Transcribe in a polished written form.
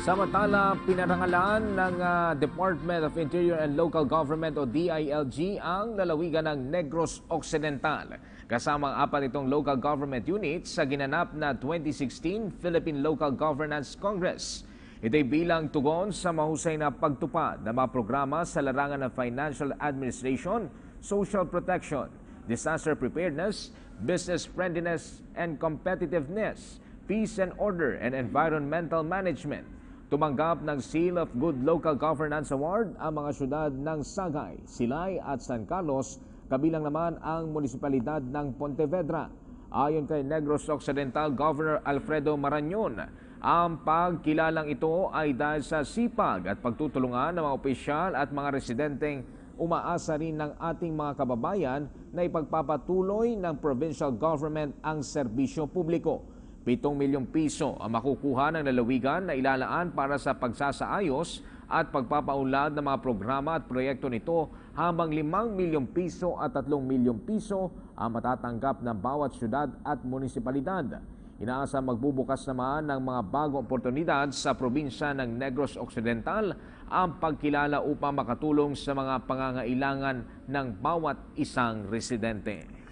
Samantala, pinarangalan ng Department of Interior and Local Government o DILG ang lalawigan ng Negros Occidental. Kasama ang apat itong local government units sa ginanap na 2016 Philippine Local Governance Congress. Ito'y bilang tugon sa mahusay na pagtupad ng mga programa sa larangan ng financial administration, social protection, disaster preparedness, business friendliness and competitiveness, peace and order and environmental management. Tumanggap ng Seal of Good Local Governance Award ang mga syudad ng Sagay, Silay at San Carlos, kabilang naman ang munisipalidad ng Pontevedra. Ayon kay Negros Occidental Governor Alfredo Marañon, ang pagkilalang ito ay dahil sa sipag at pagtutulungan ng mga opisyal at mga residenteng umaasa rin ng ating mga kababayan na ipagpapatuloy ng provincial government ang serbisyo publiko. 7 milyong piso ang makukuha ng lalawigan na ilalaan para sa pagsasaayos at pagpapaunlad ng mga programa at proyekto nito, habang 5 milyong piso at 3 milyong piso ang matatanggap ng bawat syudad at munisipalidad. Inaasa magbubukas naman ng mga bagong oportunidad sa probinsya ng Negros Occidental ang pagkilala upang makatulong sa mga pangangailangan ng bawat isang residente.